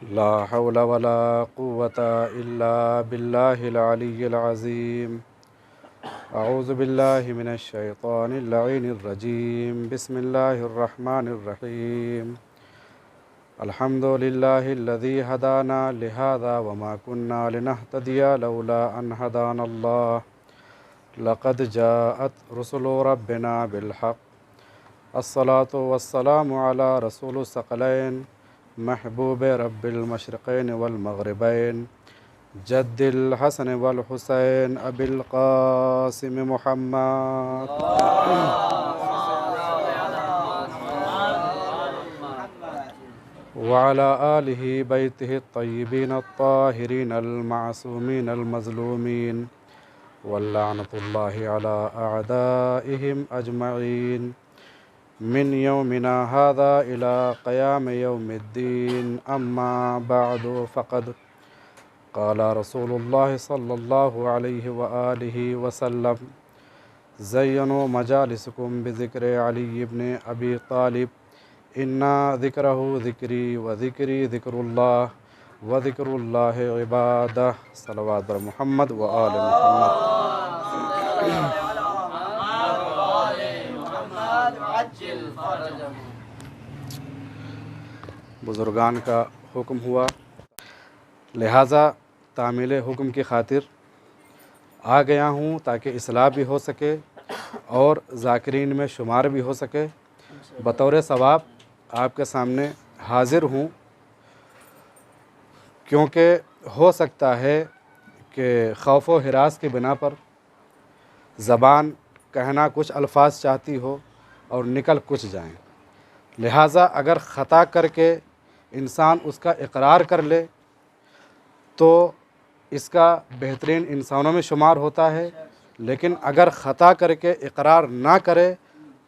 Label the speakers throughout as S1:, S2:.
S1: ला हौला वला कुव्वता इल्ला बिल्लाहिल अलिय्यिल अज़ीम। अऊज़ु बिल्लाहि मिनश शैतानिर लईनिर रजीम। बिस्मिल्लाहिर रहमानिर रहीम। अल्हम्दुलिल्लाहिल्लज़ी हदाना लिहाज़ा वमा कुन्ना लिनहतदिया लौला अन हदानल्लाह। लक़द जाअत रुसुलु रब्बिना बिलहक़। अस्सलातु वस्सलामु अला रसूलिस सकलैन महबूब रब्बिल मशरिक़ैन वल मग़रिबैन जद्दिल हसन वल हुसैन अबिल क़ासिम मुहम्मद व अला आलिहि बैतिहि अत्तय्यिबीन अत्ताहिरीन अल मासूमीन अल मज़लूमीन वल्लअनतुल्लाहि अला अअदाइहिम अजमईन मिन यौमिना हाज़ा इला क़याम यौमिद्दीन। अम्मा बअदु फ़क़द क़ाला रसूलुल्लाह सल्लल्लाहु अलैहि व आलिहि वसल्लम ज़य्यनु मजालिसकुम बिज़िक्र अली इब्न अबी तालिब इन्ना ज़िक्रहु ज़िक्री व ज़िक्री ज़िक्रुल्लाह व ज़िक्रुल्लाहि इबादह। सल्लल्लाहु अलैहि मुहम्मद व आले मुहम्मद। बुज़ुर्गान का हुक्म हुआ, लिहाजा तामील हुक्म की खातिर आ गया हूँ ताकि इस्लाह भी हो सके और ज़ाकिरीन में शुमार भी हो सके। बतौर सवाब आपके सामने हाज़िर हूँ, क्योंकि हो सकता है कि खौफ व हिरास के बिना पर ज़बान कहना कुछ अल्फाज चाहती हो और निकल कुछ जाएं। लिहाजा अगर ख़ता करके इंसान उसका इकरार कर ले तो इसका बेहतरीन इंसानों में शुमार होता है, लेकिन अगर ख़ता करके इकरार ना करे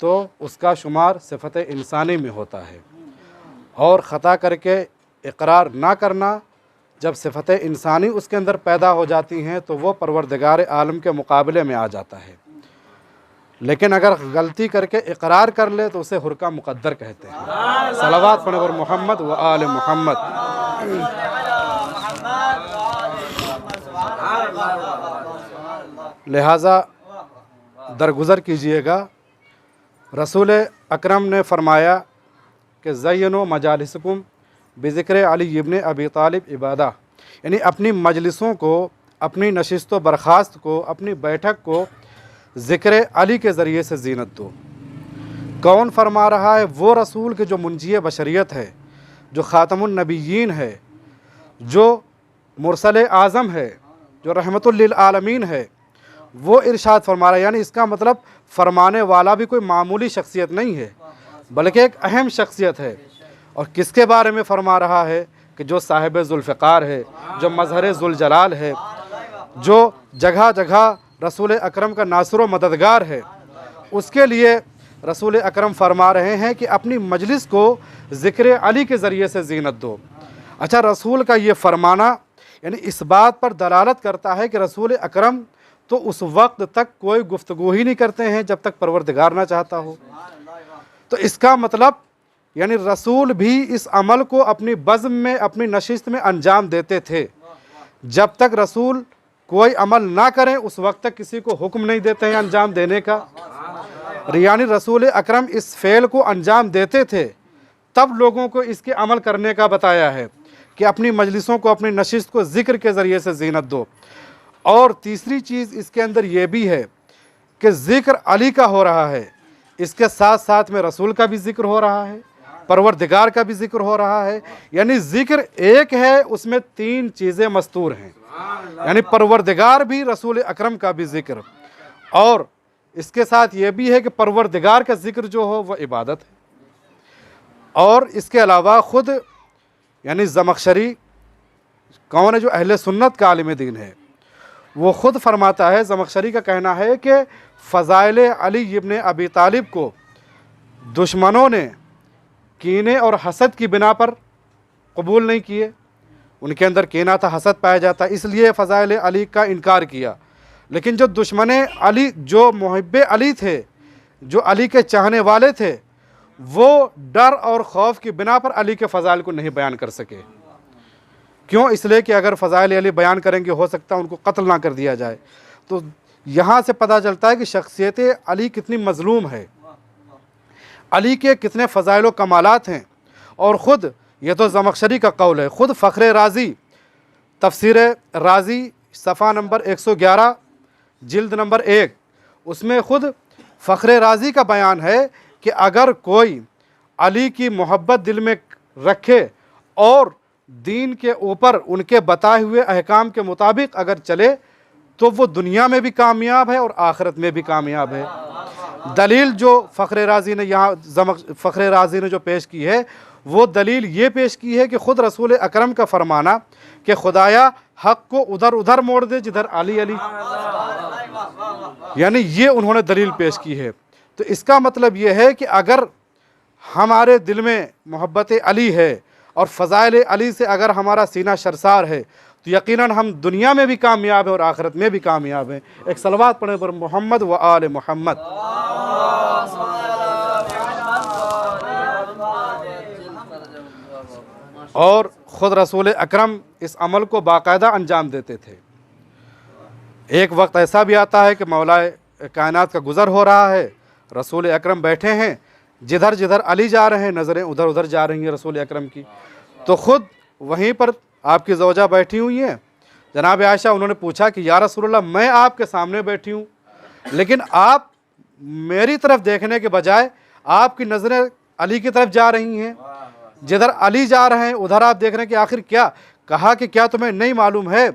S1: तो उसका शुमार सिफ़त इंसानी में होता है। और ख़ता करके इकरार ना करना जब सिफ़त इंसानी उसके अंदर पैदा हो जाती हैं तो वो परवरदिगार आलम के मुकाबले में आ जाता है। लेकिन अगर गलती करके इकरार कर ले तो उसे हुर्का मुक़द्दर कहते हैं। सलावत पढ़े और मोहम्मद व आले मोहम्मद। लिहाजा दरगुज़र कीजिएगा। रसूल अकरम ने फ़रमाया कि ज़य्यनु मजालिसकुम बिज़िक्र अली इब्न अबी तालिब इबादा, यानी अपनी मजलिसों को, अपनी नशिस्त व बर्खास्त को, अपनी बैठक को ज़िक्र अली के ज़रिए से ज़ीनत दो। कौन फरमा रहा है? वो रसूल के जो मुंजी बशरियत है, जो ख़ातमुन नबिय्यीन है, जो मुरसल आज़म है, जो रहमतुल लिल आलमीन है, वो इरशाद फरमा रहा है। यानी इसका मतलब फरमाने वाला भी कोई मामूली शख्सियत नहीं है, बल्कि एक अहम शख्सियत है। और किसके बारे में फरमा रहा है? कि जो साहिब ज़ुल्फ़िकार है, जो मज़हर ज़ुलजलाल है, जो जगह जगह रसूल अकरम का नासिर व मददगार है। उसके लिए रसूल अकरम फरमा रहे हैं कि अपनी मजलिस को ज़िक्र अली के ज़रिए से ज़ीनत दो। अच्छा, रसूल का ये फरमाना यानी इस बात पर दलालत करता है कि रसूल अकरम तो उस वक्त तक कोई गुफ्तगू ही नहीं करते हैं जब तक परवरदिगार ना चाहता हो। तो इसका मतलब यानी रसूल भी इस अमल को अपनी बज़्म में, अपनी नशिस्त में अंजाम देते थे। जब तक रसूल कोई अमल ना करें उस वक्त तक किसी को हुक्म नहीं देते हैं अंजाम देने का। यानी रसूल अकरम इस फ़ेल को अंजाम देते थे, तब लोगों को इसके अमल करने का बताया है कि अपनी मजलिसों को, अपनी नशिस्त को ज़िक्र के ज़रिए से ज़ीनत दो। और तीसरी चीज़ इसके अंदर ये भी है कि ज़िक्र अली का हो रहा है, इसके साथ साथ में रसूल का भी ज़िक्र हो रहा है, परवरदिगार का भी ज़िक्र हो रहा है। यानी ज़िक्र एक है, उसमें तीन चीज़ें मस्तूर हैं। यानी परवरदिगार भी, रसूल अकरम का भी ज़िक्र, और इसके साथ ये भी है कि परवरदिगार का ज़िक्र जो हो वह इबादत है। और इसके अलावा ख़ुद यानी ज़मख़शरी कौन है? जो अहले सुन्नत का आलिम दीन है, वो ख़ुद फरमाता है, ज़मख़शरी का कहना है कि फ़ज़ाइल अली इब्न अबी तालिब को दुश्मनों ने कीने और हसद की बिना पर कबूल नहीं किए। उनके अंदर कीना था, हसद पाया जाता, इसलिए फ़ज़ाइल अली का इनकार किया। लेकिन जो दुश्मन अली, जो मुहिब्बे अली थे, जो अली के चाहने वाले थे, वो डर और खौफ की बिना पर अली के फ़ज़ाइल को नहीं बयान कर सके। क्यों? इसलिए कि अगर फ़ज़ाइल अली बयान करेंगे हो सकता है उनको कत्ल ना कर दिया जाए। तो यहाँ से पता चलता है कि शख्सियत अली कितनी मज़लूम है, अली के कितने फ़ज़ाइल व कमालात हैं। और ख़ुद ये तो ज़मख़शरी का कौल है, ख़ुद फ़ख्र राज़ी तफ़सीर राज़ी सफ़ा नंबर 111 जिल्द नंबर 1, उसमें ख़ुद फ़ख्र राज़ी का बयान है कि अगर कोई अली की मोहब्बत दिल में रखे और दीन के ऊपर उनके बताए हुए अहकाम के मुताबिक अगर चले तो वो दुनिया में भी कामयाब है और आखिरत में भी कामयाब है। दलील जो फ़ख्र राज़ी ने यहाँ फ़ख्र राज़ी ने जो पेश की है वो दलील ये पेश की है कि ख़ुद रसूल अकरम का फरमाना कि खुदाया हक़ को उधर उधर मोड़ दे जिधर अली अली, यानी ये उन्होंने दलील पेश की है। तो इसका मतलब ये है कि अगर हमारे दिल में मोहब्बत अली है और फ़ज़ाइल अली से अगर हमारा सीना शर्सार है तो यकीनन हम दुनिया में भी कामयाब हैं और आखिरत में भी कामयाब हैं। एक सलवात पढ़े पर मोहम्मद व आले मोहम्मद। और ख़ुद रसूल अकरम इस अमल को बाकायदा अंजाम देते थे। एक वक्त ऐसा भी आता है कि मौलाए कायनात का गुज़र हो रहा है, रसूल अकरम बैठे हैं, जिधर जिधर अली जा रहे हैं नज़रें उधर उधर जा रही हैं रसूल अकरम की। तो ख़ुद वहीं पर आपकी ज़ौजा बैठी हुई हैं, जनाब आयशा, उन्होंने पूछा कि या रसूलल्लाह मैं आपके सामने बैठी हूँ लेकिन आप मेरी तरफ देखने के बजाय आपकी नज़रें अली की तरफ जा रही हैं, जिधर अली जा रहे हैं उधर आप देख रहे हैं कि आखिर क्या? कहा कि क्या तुम्हें नहीं मालूम है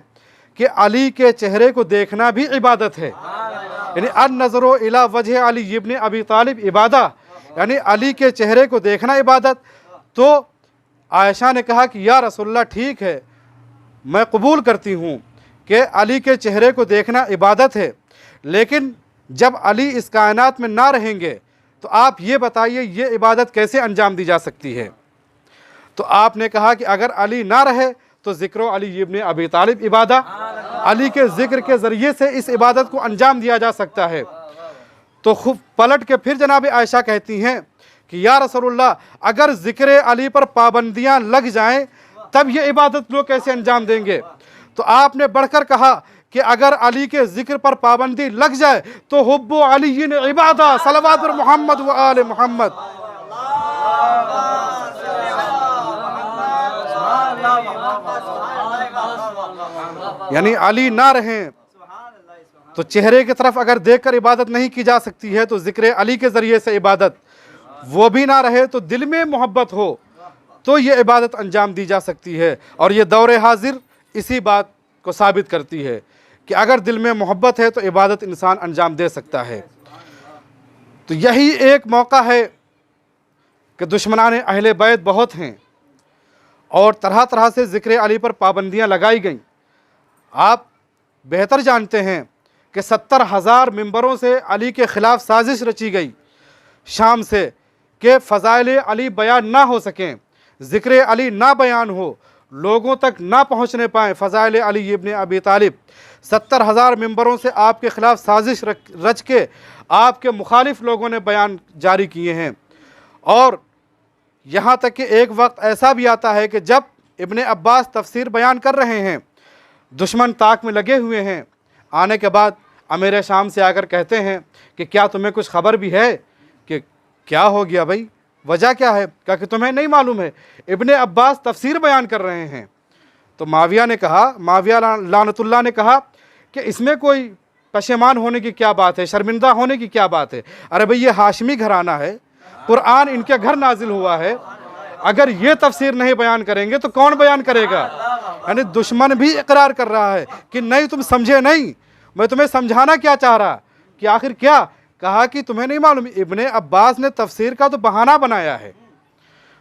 S1: कि अली के चेहरे को देखना भी इबादत है, यानी अन नज़रो इला वजह अली इब्न अबी तालिब इबादा, यानी अली के चेहरे को देखना इबादत। तो आयशा ने कहा कि या रसूलल्लाह ठीक है, मैं कबूल करती हूँ कि अली के चेहरे को देखना इबादत है, लेकिन जब अली इस कायनात में ना रहेंगे तो आप ये बताइए ये इबादत कैसे अंजाम दी जा सकती है? तो आपने कहा कि अगर अली ना रहे तो ज़िक्र अली इब्न अबी तालिब इबादा, अली के ज़िक्र के ज़रिए से इस इबादत को अंजाम दिया जा सकता है। तो खूब पलट के फिर जनाब आयशा कहती हैं कि या रसूलल्लाह अगर ज़िक्र अली पर पाबंदियां लग जाएं तब ये इबादत लोग कैसे अंजाम देंगे? तो आपने बढ़कर कहा कि अगर अली के ज़िक्र पर पाबंदी लग जाए तो हुब्बु अली ने इबादा, सलवात पर मोहम्मद व आले मोहम्मद। यानी अली ना रहें तो चेहरे की तरफ अगर देखकर इबादत नहीं की जा सकती है तो ज़िक्र अली के ज़रिए से इबादत, वो भी ना रहे तो दिल में मोहब्बत हो तो ये इबादत अंजाम दी जा सकती है। और ये दौरे हाजिर इसी बात को साबित करती है कि अगर दिल में मोहब्बत है तो इबादत इंसान अंजाम दे सकता है। तो यही एक मौका है कि दुश्मनान अहले बैत बहुत हैं और तरह तरह से ज़िक्र अली पर पाबंदियाँ लगाई गईं। आप बेहतर जानते हैं कि 70,000 मिंबरों से अली के ख़िलाफ़ साजिश रची गई शाम से कि फ़ज़ाइल अली बयान ना हो सकें, ज़िक्र अली ना बयान हो, लोगों तक ना पहुँचने पाएँ फ़ज़ाइल अली इब्न अबी तालिब। 70,000 मिंबरों से आपके ख़िलाफ़ साजिश रच के आपके मुखालिफ लोगों ने बयान जारी किए हैं। और यहाँ तक कि एक वक्त ऐसा भी आता है कि जब इब्न अब्बास तफसीर बयान कर रहे हैं, दुश्मन ताक में लगे हुए हैं, आने के बाद अमीर शाम से आकर कहते हैं कि क्या तुम्हें कुछ खबर भी है? कि क्या हो गया भाई, वजह क्या है? क्या कि तुम्हें नहीं मालूम है? इब्न अब्बास तफसीर बयान कर रहे हैं। तो माविया लानतुल्लाह ने कहा कि इसमें कोई पशेमान होने की क्या बात है, शर्मिंदा होने की क्या बात है? अरे भाई ये हाशमी घराना है, कुरान इनके घर नाजिल हुआ है, अगर ये तफसीर नहीं बयान करेंगे तो कौन बयान करेगा? यानी दुश्मन भी इकरार कर रहा है कि नहीं तुम समझे नहीं, मैं तुम्हें समझाना क्या चाह रहा कि आखिर क्या? कहा कि तुम्हें नहीं मालूम, इब्ने अब्बास ने तफसीर का तो बहाना बनाया है,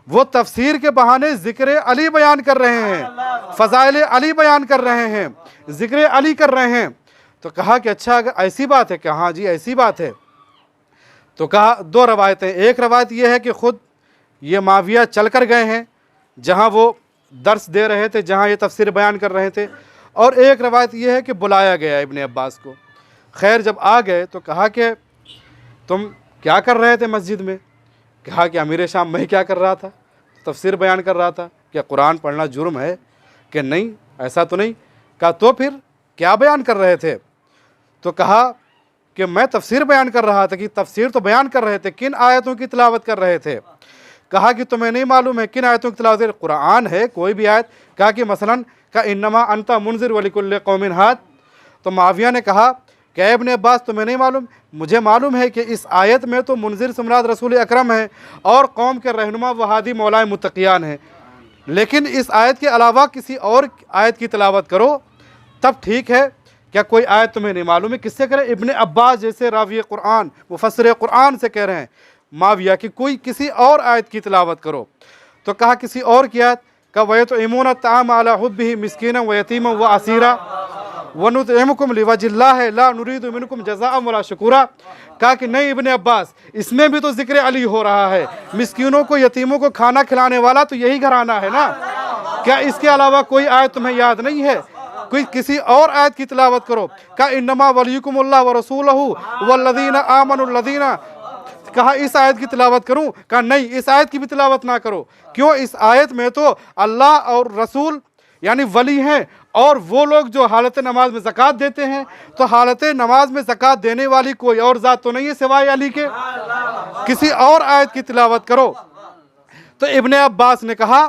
S1: वो तफसीर के बहाने ज़िक्र अली बयान कर रहे हैं, फ़ज़ाइल अली बयान कर रहे हैं, ज़िक्र अली कर रहे हैं। तो कहा कि अच्छा अगर ऐसी बात है, कहा जी ऐसी बात है। तो कहा दो रवायतें, एक रवायत ये है कि ख़ुद ये माविया चल कर गए हैं जहाँ वो दर्स दे रहे थे, जहाँ ये तफसीर बयान कर रहे थे, और एक रवायत ये है कि बुलाया गया इब्ने अब्बास को। खैर जब आ गए तो कहा कि तुम क्या कर रहे थे मस्जिद में? कहा कि अमीर शाम मैं क्या कर रहा था? तफसीर बयान कर रहा था। क्या कुरान पढ़ना जुर्म है? कि नहीं, ऐसा तो नहीं। कहा तो फिर क्या बयान कर रहे थे? तो कहा कि मैं तफसीर बयान कर रहा था। कि तफसीर तो बयान कर रहे थे, किन आयतों की तिलावत कर रहे थे? कहा कि तुम्हें नहीं मालूम है किन आयतों की तिलावत? कुरान है, कोई भी आयत। कहा कि मसलन का इन्नमा अंता मुनज़िर व लिकुल्लि कौमिन हाद। तो माविया ने कहा कि इब्ने अब्बास तुम्हें नहीं मालूम? मुझे मालूम है कि इस आयत में तो मुनज़िर से मुराद रसूल अकरम है और कौम के रहनुमा व हादी मौलाए मुत्तक़ियान है, लेकिन इस आयत के अलावा किसी और आयत की तिलावत करो तब ठीक है। क्या कोई आयत तुम्हें नहीं मालूम है? किससे करें? इब्ने अब्बास जैसे रावी कुरान, मुफस्सिर कुरान से कह रहे हैं माविया कि कोई किसी और आयत की तिलावत करो। तो कहा किसी और की आयत? का वयतइमून अत्ताम अला हुब्बिही मिस्कीना व यतीमा व असीरा व नुतइमुकुम लिवजिल्लाह ला नुरीदु मिनकुम जज़ाअन वला शुकुरा। कहा कि नहीं इब्ने अब्बास, इसमें भी तो जिक्र अली हो रहा है। मिस्कीनों को, यतीमों को खाना खिलाने वाला तो यही घराना है ना। क्या इसके अलावा कोई आयत तुम्हें याद नहीं है? कोई किसी और आयत की तिलावत करो। का इन्नमा वलियुकुमुल्लाह व रसूलहू वल्लज़ीना आमनुल्लज़ीना। कहा इस आयत की तिलावत करूं? कहा नहीं, इस आयत की भी तिलावत ना करो। क्यों? इस आयत में तो अल्लाह और रसूल यानी वली हैं, और वो लोग जो हालत नमाज में ज़कात देते हैं, तो हालत नमाज में ज़कात देने वाली कोई और ज़ात तो नहीं है सिवाय अली के। किसी और आयत की तिलावत करो। तो इब्ने अब्बास ने कहा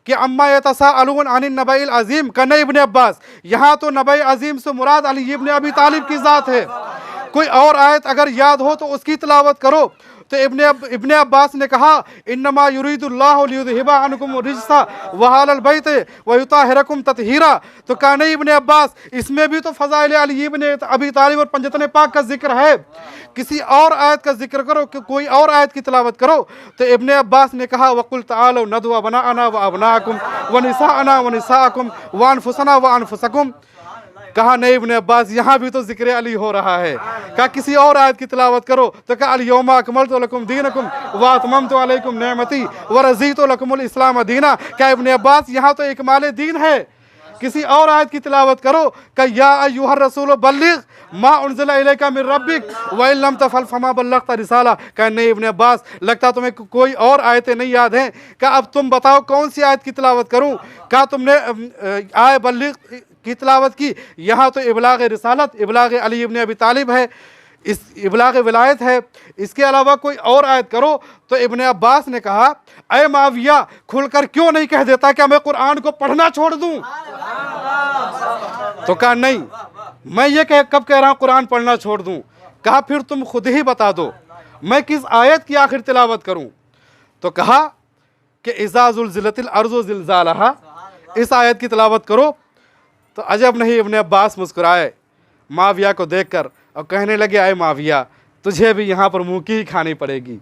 S1: कि अम्मा यतसाअलून अनिन नबइल अज़ीम। का नहीं इब्ने अब्बास, यहाँ तो नबई अज़ीम से मुराद अली इब्ने अबी तालिब की ज़ात है। कोई और आयत अगर याद हो तो उसकी तिलावत करो। तो इब्ने अब्बास ने कहा इन्नमा युरीदुल्लाहु लियुज़हिबा अन्कुम रिज्सा व अहलल बैत व युताहिरकुम तत्हीरा। तो कहा नहीं इब्ने अब्बास, इसमें भी तो फ़ज़ाइल अली इब्ने अबी तालिब और पंजतन पाक का जिक्र है। किसी और आयत का जिक्र करो, कि कोई और आयत की तिलावत करो। तो इब्ने अब्बास ने कहा वकुल तालू नदु अबनाअना व अबनाकुम व निसाअना व निसाअकुम व अनफुसना व अनफुसकुम। कहा नहीं इब्ने अब्बास, यहाँ भी तो जिक्र अली हो रहा है। कहा किसी और आयत की तिलावत करो। तो कहा अल-यौमा अकमलतु लकुम दीनकुम व अतममतु अलैकुम नेमती व रज़ीतु लकुमुल इस्लाम दीना। क्या इब्ने अब्बास, यहाँ तो इकमाल दीन है, किसी और आयत की तिलावत करो। का या अय्युहर रसूल बल्लिग मा उनज़िला इलैका मिन रब्बिक व इन लम तफ़अल फमा बल्लग़ता रिसाला। कहा नहीं इब्ने अब्बास, लगता तुम्हें कोई और आयतें नहीं याद हैं। कहा अब तुम बताओ कौन सी आयत की तिलावत करूं? कहा तुमने आय बल्लिग की तिलावत की, यहाँ तो इबलाग रिसालत, इबलाग अली इब्ने अबी तालिब है, इस इबलाग विलायत है, इसके अलावा कोई और आयत करो। तो इब्ने अब्बास ने कहा अय माविया, खुलकर क्यों नहीं कह देता क्या मैं कुरान को पढ़ना छोड़ दूं? तो कहा नहीं, मैं ये कब कह रहा हूं कुरान पढ़ना छोड़ दूं? कहा फिर तुम खुद ही बता दो मैं किस आयत की आखिर तिलावत करूं? तो कहा कि इज़ा ज़ुल्ज़िलतिल अर्ज़ु ज़िलज़ालहा, इस आयत की तिलावत करो। तो अजब नहीं इब्ने अब्बास मुस्कुराए माविया को देखकर और कहने लगे अय माविया, तुझे भी यहाँ पर मुँह की ही खानी पड़ेगी।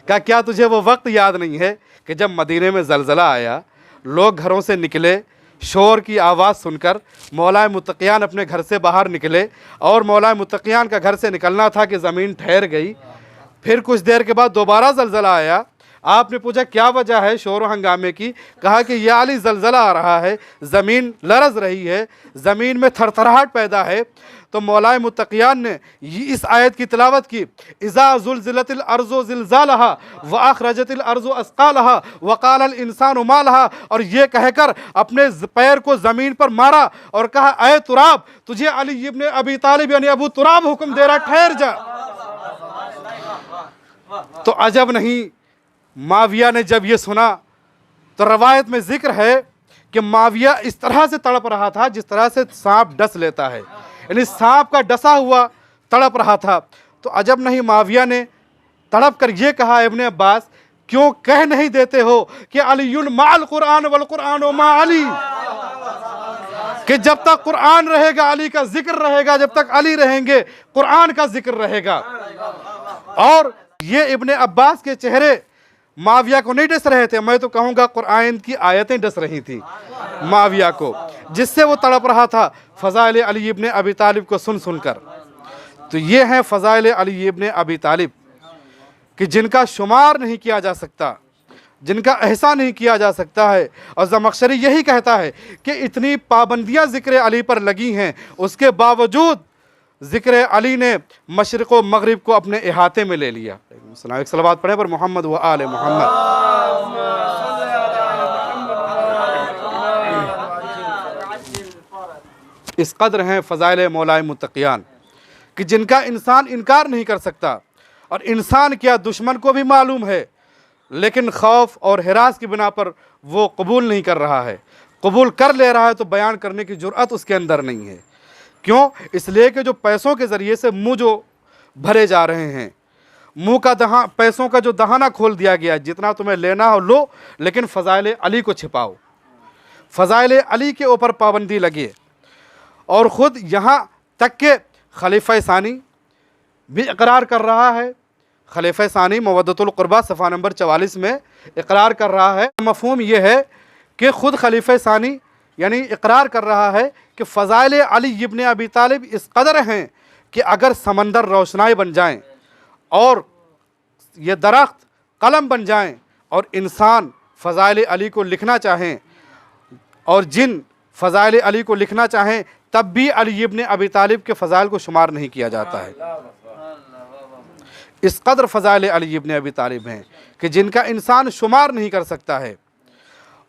S1: क्या तुझे वो वक्त याद नहीं है कि जब मदीने में ज़लज़ला आया, लोग घरों से निकले, शोर की आवाज़ सुनकर मौलाए मुत्तक़ियान अपने घर से बाहर निकले, और मौलाए मुत्तक़ियान का घर से निकलना था कि ज़मीन ठहर गई। फिर कुछ देर के बाद दोबारा ज़लज़ला आया। आपने पूछा क्या वजह है शोर हंगामे की? कहा कि या अली ज़लज़ला आ रहा है, ज़मीन लरज़ रही है, ज़मीन में थरथराहट पैदा है। तो मौलाए मुत्तक़ियान ने इस आयत की तिलावत की इज़ा ज़ुल्ज़िलतिल अर्ज़ु ज़िलज़ालहा व अख़रजतिल अर्ज़ु अस्क़ालहा व क़ालल इंसानु मा लहा, और ये कहकर अपने पैर को ज़मीन पर मारा और कहा अय तुराब, तुझे अली इब्ने अबी तालिब यानी अबू तुराब हुक्म दे रहा, ठहर जा। तो अजब नहीं, माविया ने जब ये सुना तो रवायत में जिक्र है कि माविया इस तरह से तड़प रहा था जिस तरह से सांप डस लेता है, यानी सांप का डसा हुआ तड़प रहा था। तो अजब नहीं, माविया ने तड़प कर ये कहा इब्ने अब्बास, क्यों कह नहीं देते हो कि अलीयुन माल कुरान वल कुरान मा अली, कि जब तक कुरान रहेगा अली का जिक्र रहेगा, जब तक अली रहेंगे कुरान का जिक्र रहेगा। और ये इब्ने अब्बास के चेहरे माविया को नहीं डस रहे थे, मैं तो कहूँगा कुरान की आयतें डस रही थी माविया को, जिससे वो तड़प रहा था फ़ज़ाइल अली इब्ने अबी तालिब को सुन सुनकर। तो ये हैं फ़ज़ाइल अली इब्ने अबी तालिब कि जिनका शुमार नहीं किया जा सकता, जिनका एहसान नहीं किया जा सकता है। और ज़मख़शरी यही कहता है कि इतनी पाबंदियाँ ज़िक्र अली पर लगी हैं, उसके बावजूद ज़िक्र अली ने मशरिक़ व मग़रिब को अपने इहाते में ले लिया। एक सलावत पढ़े पर मोहम्मद व आले मोहम्मद। इस कदर हैं फ़ज़ाइल मौलाए मुत्तक़ियान कि जिनका इंसान इनकार नहीं कर सकता, और इंसान क्या दुश्मन को भी मालूम है, लेकिन खौफ और हिरास की बिना पर वो कबूल नहीं कर रहा है। कबूल कर ले रहा है तो बयान करने की जुर्अत उसके अंदर नहीं है। क्यों? इसलिए कि जो पैसों के ज़रिए से मुँह जो भरे जा रहे हैं, मुँह का पैसों का जो दहाना खोल दिया गया, जितना तुम्हें लेना हो लो, लेकिन फ़ज़ाइल अली को छिपाओ, फ़ज़ाइल अली के ऊपर पाबंदी लगी। और ख़ुद यहाँ तक के खलीफा सानी भी इकरार कर रहा है। खलीफा सानी मवद्दतुल क़ुरबा सफ़ा नंबर 44 में इकरार कर रहा है। मफ़हूम ये है कि ख़ुद खलीफा सानी यानी इकरार कर रहा है कि फ़ज़ाइल अली इब्न अबी तालिब इस कदर हैं कि अगर समंदर रोशनाई बन जाएं और ये दरख्त कलम बन जाएं और इंसान फ़ज़ाइल अली को लिखना चाहें और जिन फ़ज़ाइल अली को लिखना चाहें, तब भी अली इब्न अबी तालिब के फ़ज़ाइल को शुमार नहीं किया जाता है। इस कदर फ़ज़ाइल अली इब्न अबी तालिब हैं कि जिनका इंसान शुमार नहीं कर सकता है।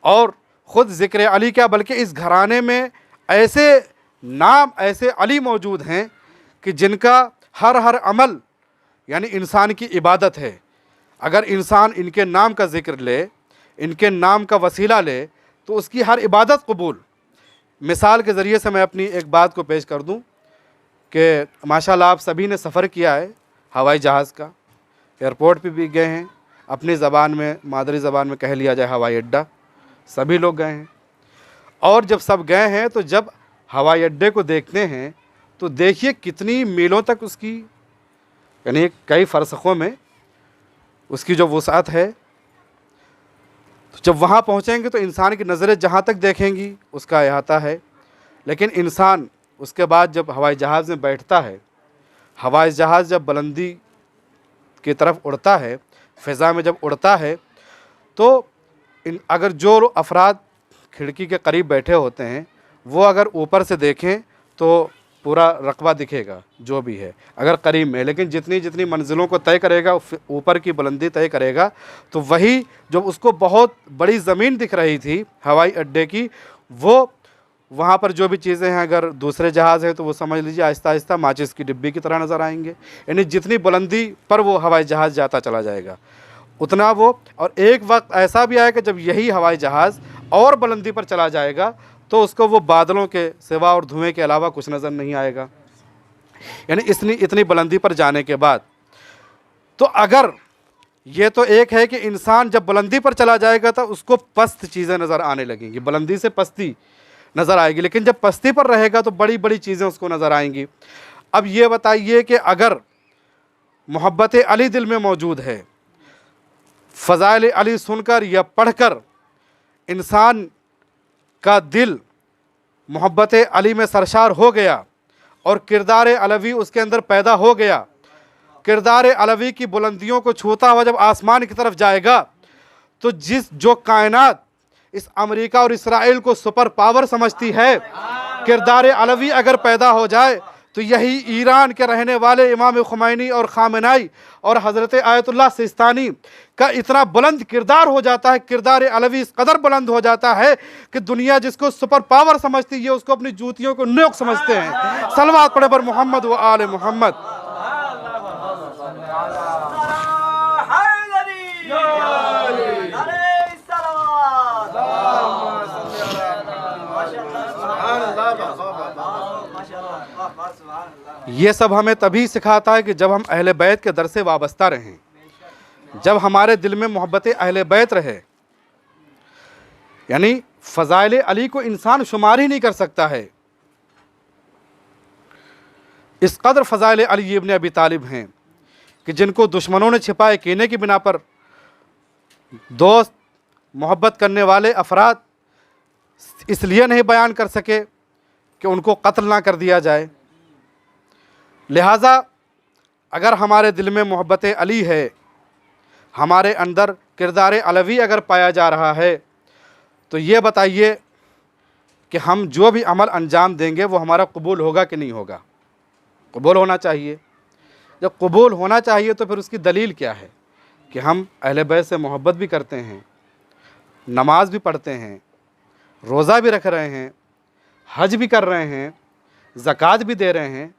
S1: और ख़ुद ज़िक्र अली क्या, बल्कि इस घराने में ऐसे नाम, ऐसे अली मौजूद हैं कि जिनका हर अमल यानी इंसान की इबादत है। अगर इंसान इनके नाम का ज़िक्र ले, इनके नाम का वसीला ले, तो उसकी हर इबादत कबूल। मिसाल के ज़रिए से मैं अपनी एक बात को पेश कर दूं कि माशाल्लाह आप सभी ने सफ़र किया है हवाई जहाज़ का, एयरपोर्ट पे भी गए हैं, अपनी ज़बान में, मादरी ज़बान में कह लिया जाए हवाई अड्डा, सभी लोग गए हैं। और जब सब गए हैं तो जब हवाई अड्डे को देखते हैं तो देखिए कितनी मीलों तक उसकी यानी कई फ़रसख़ों में उसकी जो वुसअत है। तो जब वहाँ पहुँचेंगे तो इंसान की नज़रें जहाँ तक देखेंगी उसका अहाता है। लेकिन इंसान उसके बाद जब हवाई जहाज़ में बैठता है, हवाई जहाज़ जब बुलंदी की तरफ उड़ता है, फ़िज़ा में जब उड़ता है, तो अगर जो अफराद खिड़की के करीब बैठे होते हैं वो अगर ऊपर से देखें तो पूरा रकबा दिखेगा जो भी है, अगर करीब में। लेकिन जितनी जितनी मंजिलों को तय करेगा, ऊपर की बुलंदी तय करेगा, तो वही जो उसको बहुत बड़ी ज़मीन दिख रही थी हवाई अड्डे की, वो वहाँ पर जो भी चीज़ें हैं, अगर दूसरे जहाज़ हैं तो वो समझ लीजिए आहिस्ता आहिस्ता माचिस की डिब्बी की तरह नज़र आएंगे। यानी जितनी बुलंदी पर वो हवाई जहाज़ जाता चला जाएगा उतना वो। और एक वक्त ऐसा भी आएगा जब यही हवाई जहाज़ और बुलंदी पर चला जाएगा तो उसको वो बादलों के सिवा और धुएं के अलावा कुछ नज़र नहीं आएगा। यानी इतनी बुलंदी पर जाने के बाद, तो अगर ये तो एक है कि इंसान जब बुलंदी पर चला जाएगा तो उसको पस्त चीज़ें नज़र आने लगेंगी, बुलंदी से पस्ती नज़र आएगी, लेकिन जब पस्ती पर रहेगा तो बड़ी बड़ी चीज़ें उसको नज़र आएंगी। अब ये बताइए कि अगर मोहब्बत अली दिल में मौजूद है, फ़ज़ाइल अली सुनकर या पढ़कर इंसान का दिल मोहब्बत अली में सरशार हो गया और किरदार अलवी उसके अंदर पैदा हो गया, किरदार अलवी की बुलंदियों को छूता हुआ जब आसमान की तरफ जाएगा, तो जो कायनात इस अमेरिका और इसराइल को सुपर पावर समझती है, किरदार अलवी अगर पैदा हो जाए तो यही ईरान के रहने वाले इमाम खुमैनी और खामेनाई और हज़रत आयतुल्लाह सिस्तानी का इतना बुलंद किरदार हो जाता है, किरदार अलवी इस कदर बुलंद हो जाता है कि दुनिया जिसको सुपर पावर समझती है उसको अपनी जूतियों को न्योक समझते हैं। सलवात पढ़े पर मोहम्मद व आले मोहम्मद। ये सब हमें तभी सिखाता है कि जब हम अहले बैत के दर से वाबस्ता रहें, जब हमारे दिल में मोहब्बत अहले बैत रहे। यानी फ़ज़ाइल अली को इंसान शुमार ही नहीं कर सकता है। इस कदर फ़ज़ाइल अली इब्न अबी तालिब हैं कि जिनको दुश्मनों ने छिपाए कीने की बिना पर दोस्त मोहब्बत करने वाले अफराद इसलिए नहीं बयान कर सके कि उनको कत्ल ना कर दिया जाए। लिहाजा अगर हमारे दिल में मोहब्बत अली है, हमारे अंदर किरदार अलवी अगर पाया जा रहा है, तो ये बताइए कि हम जो भी अमल अंजाम देंगे वो हमारा कबूल होगा कि नहीं होगा? कबूल होना चाहिए। जब कबूल होना चाहिए तो फिर उसकी दलील क्या है कि हम अहले बैत से मोहब्बत भी करते हैं, नमाज भी पढ़ते हैं, रोज़ा भी रख रहे हैं, हज भी कर रहे हैं, ज़कात भी दे रहे हैं,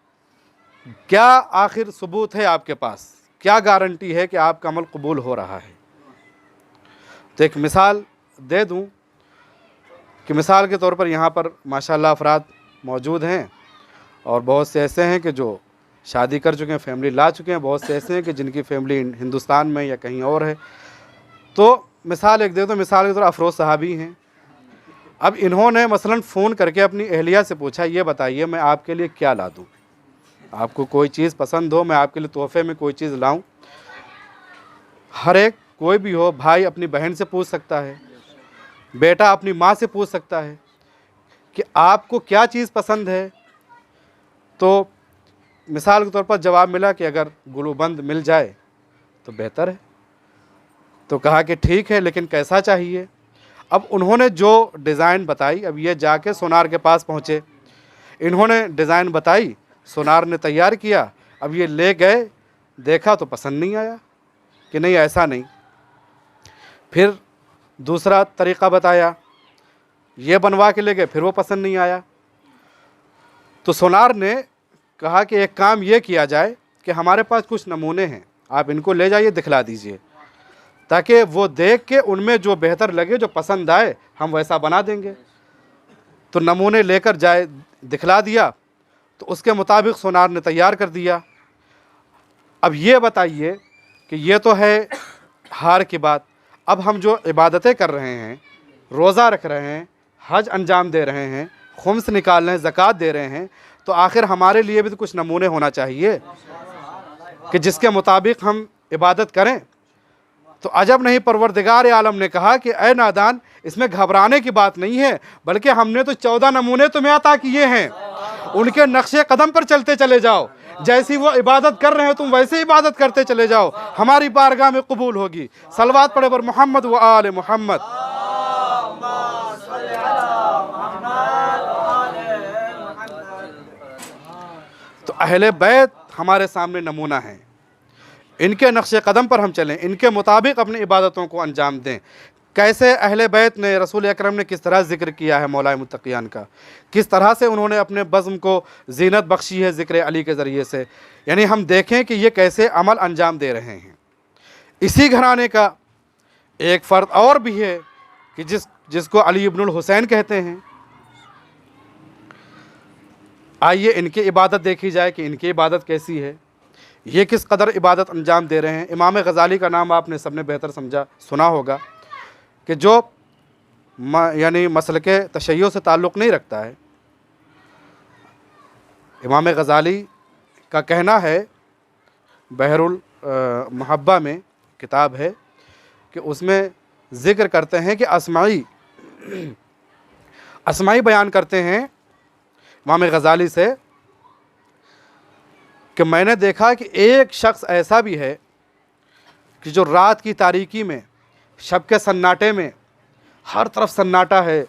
S1: क्या आखिर सबूत है आपके पास? क्या गारंटी है कि आपका अमल कबूल हो रहा है? तो एक मिसाल दे दूं कि मिसाल के तौर पर यहाँ पर माशाल्लाह अफराद मौजूद हैं और बहुत से ऐसे हैं कि जो शादी कर चुके हैं, फैमिली ला चुके हैं, बहुत से ऐसे हैं कि जिनकी फैमिली हिंदुस्तान में या कहीं और है। तो मिसाल एक दे दो, मिसाल के तौर अफरोज़ साहबी हैं। अब इन्होंने मसलन फ़ोन करके अपनी अहलिया से पूछा, ये बताइए मैं आपके लिए क्या ला दूँ? आपको कोई चीज़ पसंद हो, मैं आपके लिए तोहफे में कोई चीज़ लाऊं? हर एक कोई भी हो, भाई अपनी बहन से पूछ सकता है, बेटा अपनी माँ से पूछ सकता है कि आपको क्या चीज़ पसंद है। तो मिसाल के तौर पर जवाब मिला कि अगर गुलूबंद मिल जाए तो बेहतर है। तो कहा कि ठीक है, लेकिन कैसा चाहिए? अब उन्होंने जो डिज़ाइन बताई, अब ये जाके सोनार के पास पहुँचे, इन्होंने डिज़ाइन बताई, सोनार ने तैयार किया। अब ये ले गए, देखा तो पसंद नहीं आया कि नहीं ऐसा नहीं। फिर दूसरा तरीक़ा बताया, ये बनवा के ले गए, फिर वो पसंद नहीं आया। तो सोनार ने कहा कि एक काम ये किया जाए कि हमारे पास कुछ नमूने हैं, आप इनको ले जाइए, दिखला दीजिए, ताकि वो देख के उनमें जो बेहतर लगे, जो पसंद आए, हम वैसा बना देंगे। तो नमूने लेकर जाए, दिखला दिया, तो उसके मुताबिक सोनार ने तैयार कर दिया। अब ये बताइए कि ये तो है हार की बात। अब हम जो इबादतें कर रहे हैं, रोज़ा रख रहे हैं, हज अंजाम दे रहे हैं, खुम्स निकाल रहे हैं, ज़कात दे रहे हैं, तो आखिर हमारे लिए भी तो कुछ नमूने होना चाहिए कि जिसके मुताबिक हम इबादत करें। तो अजब नहीं, परवरदिगार आलम ने कहा कि ए नादान, इसमें घबराने की बात नहीं है, बल्कि हमने तो 14 नमूने तुम्हें अता किए हैं, उनके नक्शे कदम पर चलते चले जाओ। जैसी वो इबादत कर रहे हैं तुम वैसे इबादत करते चले जाओ, हमारी बारगाह में कबूल होगी। सलवात पढ़े बर मोहम्मद व आले मोहम्मद। तो अहले बैत हमारे सामने नमूना है, इनके नक्शे कदम पर हम चलें, इनके मुताबिक अपनी इबादतों को अंजाम दें। कैसे अहले बैत ने, रसूल अकरम ने किस तरह ज़िक्र किया है मौलाए मुत्तक़ियान का, किस तरह से उन्होंने अपने बज़्म को ज़ीनत बख्शी है ज़िक्र अली के ज़रिए से। यानी हम देखें कि ये कैसे अमल अंजाम दे रहे हैं। इसी घराने का एक फ़र्द और भी है कि जिसको अली इब्नुल हुसैन कहते हैं। आइए इनकी इबादत देखी जाए कि इनकी इबादत कैसी है, ये किस कदर इबादत अंजाम दे रहे हैं। इमाम गज़ाली का नाम आपने सबने बेहतर सुना होगा कि जो यानी मसलके तशय्युअ से ताल्लुक़ नहीं रखता है। इमाम गज़ाली का कहना है, बहरुल मुहब्बा में किताब है कि उसमें ज़िक्र करते हैं कि अस्माई बयान करते हैं इमाम गज़ाली से कि मैंने देखा कि एक शख्स ऐसा भी है कि जो रात की तारीकी में, शब के सन्नाटे में, हर तरफ सन्नाटा है,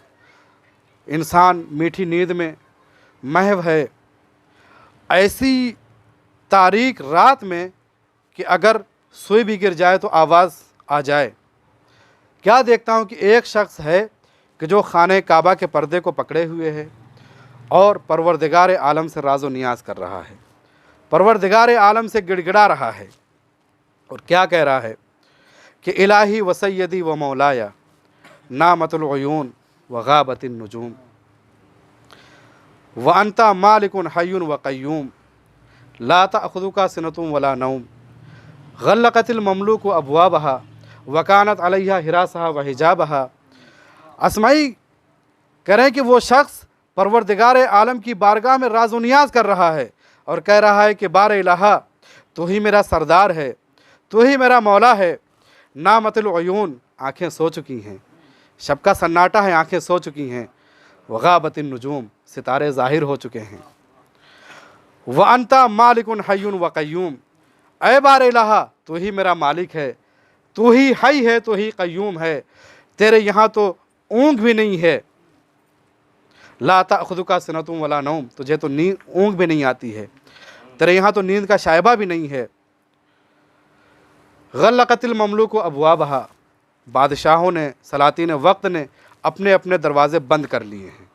S1: इंसान मीठी नींद में महव है, ऐसी तारीक रात में कि अगर सुई भी गिर जाए तो आवाज़ आ जाए। क्या देखता हूँ कि एक शख्स है कि जो खाने काबा के पर्दे को पकड़े हुए है और परवरदिगार आलम से राज़ो नियाज़ कर रहा है, परवरदिगार आलम से गिड़गिड़ा रहा है और क्या कह रहा है कि इलाही व सय्यदी व मौलाया नामतुल उयून व गाबतिन नुजूम व अंता मालिकुन हय्युन व क़य्यूम ला तअख़ुज़ुका सिनतुन वला नौम ग़ल्लक़तिल ममलूक अबवाबहा व कानत अलैहा हिरासहा व हिजाबहा। अस्माई कह रहे हैं कि वो शख्स परवरदिगार आलम की बारगाह में राज़ो नियाज़ कर रहा है और कह रहा है कि बार इलाहा, तू ही मेरा सरदार है, तू ही मेरा मौला है। नामतुल उयून, आँखें सो चुकी हैं, शब का सन्नाटा है, आँखें सो चुकी हैं। वग़ाबतिन नुजूम, सितारे ज़ाहिर हो चुके हैं। व अंता मालिकुन हय्युन व क़य्यूम, ऐ बार इलाहा, तू ही मेरा मालिक है, तू ही हई है, तू ही क़य्यूम है, तेरे यहाँ तो ऊँघ भी नहीं है। ला तअख़ुज़ुका सिनतुन वला नौम, तुझे तो नींद ऊँघ भी नहीं आती है, तेरे यहाँ तो नींद का शायबा भी नहीं है। ग़ल्लक़तिल ममलूक अबवाबहा, बादशाहों ने, सलातीन वक्त ने अपने अपने दरवाज़े बंद कर लिए हैं।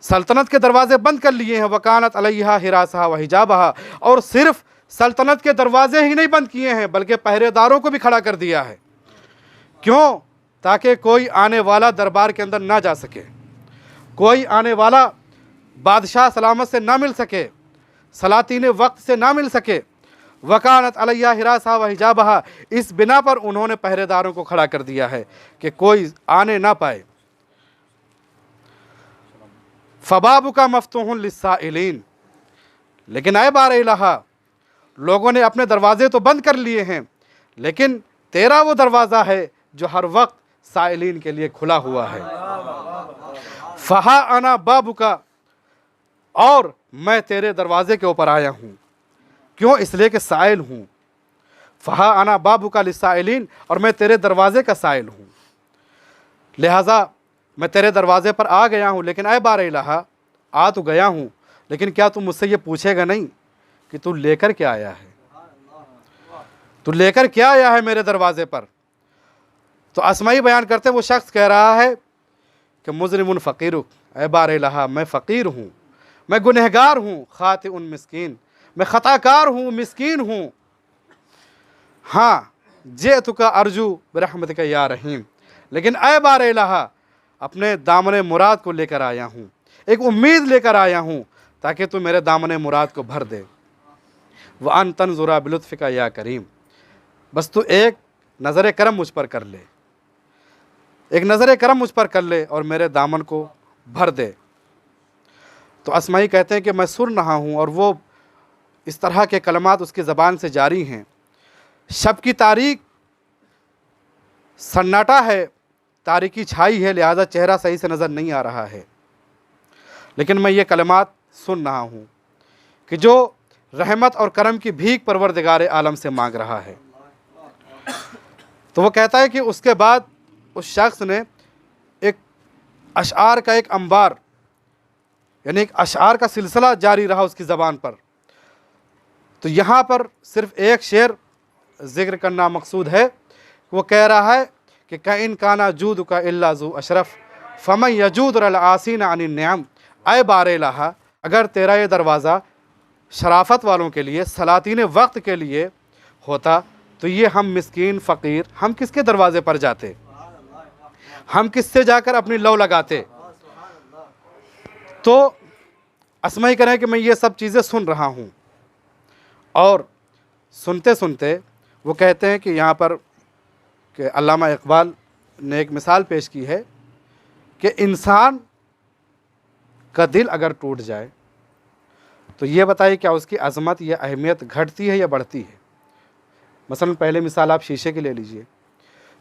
S1: सल्तनत के दरवाज़े बंद कर लिए हैं। वकानत अलैहा हिरासहा व हिजाबहा, और सिर्फ सल्तनत के दरवाजे ही नहीं बंद किए हैं बल्कि पहरेदारों को भी खड़ा कर दिया है। क्यों? ताकि कोई आने वाला दरबार के अंदर ना जा सके, कोई आने वाला बादशाह सलामत से ना मिल सके, सलातीन वक्त से ना मिल सके। वकानत अलैहा हिरासहा व हिजाबहा, इस बिना पर उन्होंने पहरेदारों को खड़ा कर दिया है कि कोई आने ना पाए। फ़बाबुका मफ़्तूहुन लिस्साइलीन, लेकिन ऐ बार इलाहा, लोगों ने अपने दरवाज़े तो बंद कर लिए हैं, लेकिन तेरा वो दरवाज़ा है जो हर वक्त साइलीन के लिए खुला हुआ है। फ़हा अना बाबुका, और मैं तेरे दरवाज़े के ऊपर आया हूँ। क्यों? इसलिए कि साइल हूँ। फ़हा अना बाबुका लिस्साइलीन, और मैं तेरे दरवाज़े का साइल हूँ, लिहाजा मैं तेरे दरवाज़े पर आ गया हूँ। लेकिन ऐ बार इलाहा, आ तो गया हूँ, लेकिन क्या तू मुझसे ये पूछेगा नहीं कि तू लेकर क्या आया है? तू लेकर क्या आया है मेरे दरवाज़े पर? तो अस्माई बयान करते वो शख्स कह रहा है कि मुजरिमुन फ़कीरुक, ऐ बार इलाहा, मैं फ़कीर हूँ, मैं गुनहगार हूँ, खातिउन मिस्कीन, मैं ख़ताकार हूँ, मिस्कीन हूँ। हाँ, जेतुका अर्जू बिरहमतिका या रहीम, लेकिन ऐ बार इलाहा, अपने दामन मुराद को लेकर आया हूँ, एक उम्मीद लेकर आया हूँ ताकि तू मेरे दामन मुराद को भर दे। व अन तंजुरा बिलुत्फ़िका या करीम, बस तू एक नज़र करम मुझ पर कर ले, एक नज़र करम मुझ पर कर ले और मेरे दामन को भर दे। तो अस्माई कहते हैं कि मैं सुन रहा हूँ और वो इस तरह के कलमात उसकी ज़बान से जारी हैं। शब की तारीक सन्नाटा है, तारीकी छाई है, लिहाजा चेहरा सही से नज़र नहीं आ रहा है, लेकिन मैं ये कलमात सुन रहा हूँ कि जो रहमत और करम की भीख परवरदिगार आलम से मांग रहा है। तो वो कहता है कि उसके बाद उस शख्स ने एक अशआर का एक अंबार, यानी एक अशआर का सिलसिला जारी रहा उसकी ज़बान पर। तो यहाँ पर सिर्फ़ एक शेर ज़िक्र करना मकसूद है। वो कह रहा है कि कइन काना जूद का इल्ला ज़ू अशरफ फ़मन यजूद रल आसीन अनिन निअम, ऐ बार इलाहा, अगर तेरा ये दरवाज़ा शराफत वालों के लिए, सलातीन वक्त के लिए होता तो ये हम मिस्कीन फ़कीर, हम किसके दरवाज़े पर जाते? हम किससे जाकर अपनी लौ लगाते? तो अस्माई करें कि मैं ये सब चीज़ें सुन रहा हूँ। और सुनते सुनते वो कहते हैं कि यहाँ पर कि अल्लामा इकबाल ने एक मिसाल पेश की है कि इंसान का दिल अगर टूट जाए तो ये बताइए क्या उसकी अज़मत या अहमियत घटती है या बढ़ती है? मसलन पहले मिसाल आप शीशे की ले लीजिए।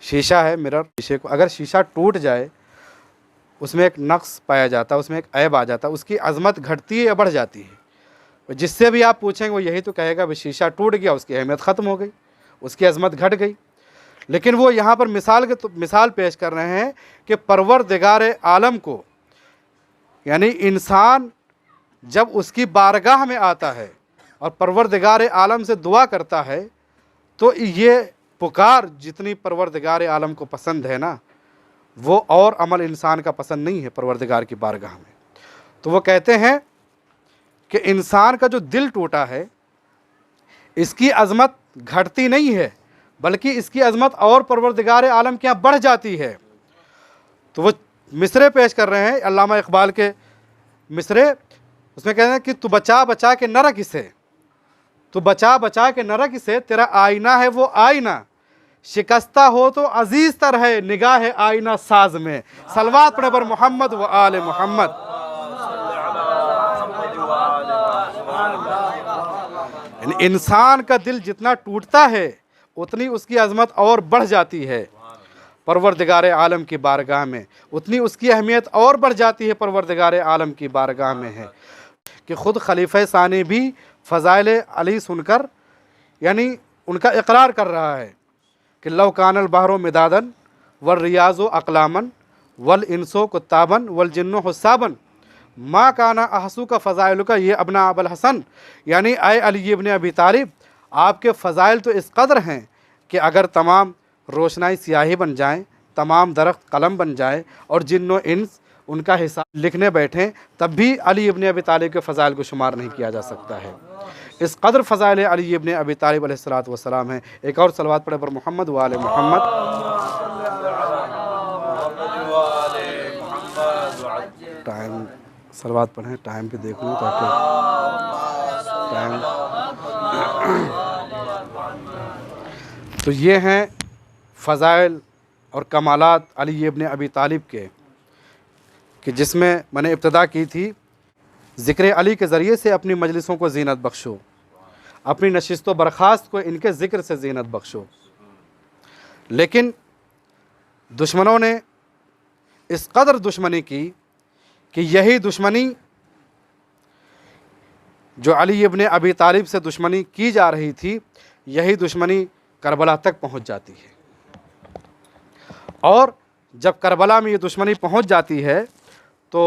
S1: शीशा है, मिरर, शीशे को अगर शीशा टूट जाए, उसमें एक नक्स पाया जाता है, उसमें एक ऐब आ जाता है, उसकी अज़मत घटती है या बढ़ जाती है? जिससे भी आप पूछेंगे वो यही तो कहेगा भाई शीशा टूट गया, उसकी अहमियत ख़त्म हो गई, उसकी अज़मत घट गई। लेकिन वो यहाँ पर मिसाल पेश कर रहे हैं कि परवरदिगार आलम को, यानी इंसान जब उसकी बारगाह में आता है और परवरदिगार आलम से दुआ करता है तो ये पुकार जितनी परवरदिगार आलम को पसंद है ना, वो और अमल इंसान का पसंद नहीं है परवरदिगार की बारगाह में। तो वो कहते हैं कि इंसान का जो दिल टूटा है, इसकी अज़मत घटती नहीं है बल्कि इसकी अज़मत और परवरदिगार आलम के यहाँ बढ़ जाती है। तो वो मिसरे पेश कर रहे हैं अल्लामा इकबाल के मिसरे, उसमें कहते हैं कि तू बचा बचा के न रख इसे, तू बचा बचा के न रख इसे, तेरा आईना है वो आईना, शिकस्ता हो तो अजीज़ तर है निगाह है आईना साज में। सलवात पढ़े पर मोहम्मद व आले मोहम्मद। इंसान का दिल जितना टूटता है उतनी उसकी अज़मत और बढ़ जाती है परवरदिगार आलम की बारगाह में, उतनी उसकी अहमियत और बढ़ जाती है परवरदिगार आलम की बारगाह में है। कि ख़ुद खलीफ़ा सानी भी फ़ज़ाइल अली सुनकर यानी उनका इकरार कर रहा है कि लौ कानल बहरो मिदादन वल रियाज़ो अक़लामन वल इंसो कुत्ताबन वल जिन्नो हुस्साबन मा काना अहसू का फ़ज़ाइल का ये अबना अबल हसन, यानी आए अली इब्न अबी तालिब, आपके फ़ज़ाइल तो इस कदर हैं कि अगर तमाम रोशनाई सियाही बन जाएँ, तमाम दरख्त कलम बन जाए और जिन्नो इंस उनका हिसाब लिखने बैठें तब भी अली इब्न अबी तालिब के फ़ज़ाइल को शुमार नहीं किया जा सकता है। इस कदर फ़ज़ाइल अली इब्न अबी तालिब अलैहिस्सलातु वस्सलाम हैं। एक और सलवात पढ़े पर मोहम्मद व आले मोहम्मद। टाइम सलवात पढ़ें, टाइम पे देख लूँ ताकि टाइम। तो ये हैं फ़ज़ाइल और कमालात अली इब्न अबी तालिब के, कि जिसमें मैंने इब्तिदा की थी ज़िक्र अली के ज़रिए से अपनी मजलिसों को ज़ीनत बख्शो, अपनी नशिस्त व बर्खास्त को इनके ज़िक्र से ज़ीनत बख्शो। लेकिन दुश्मनों ने इस कदर दुश्मनी की कि यही दुश्मनी जो अली इब्न अबी तालिब से दुश्मनी की जा रही थी, यही दुश्मनी करबला तक पहुंच जाती है। और जब करबला में ये दुश्मनी पहुंच जाती है तो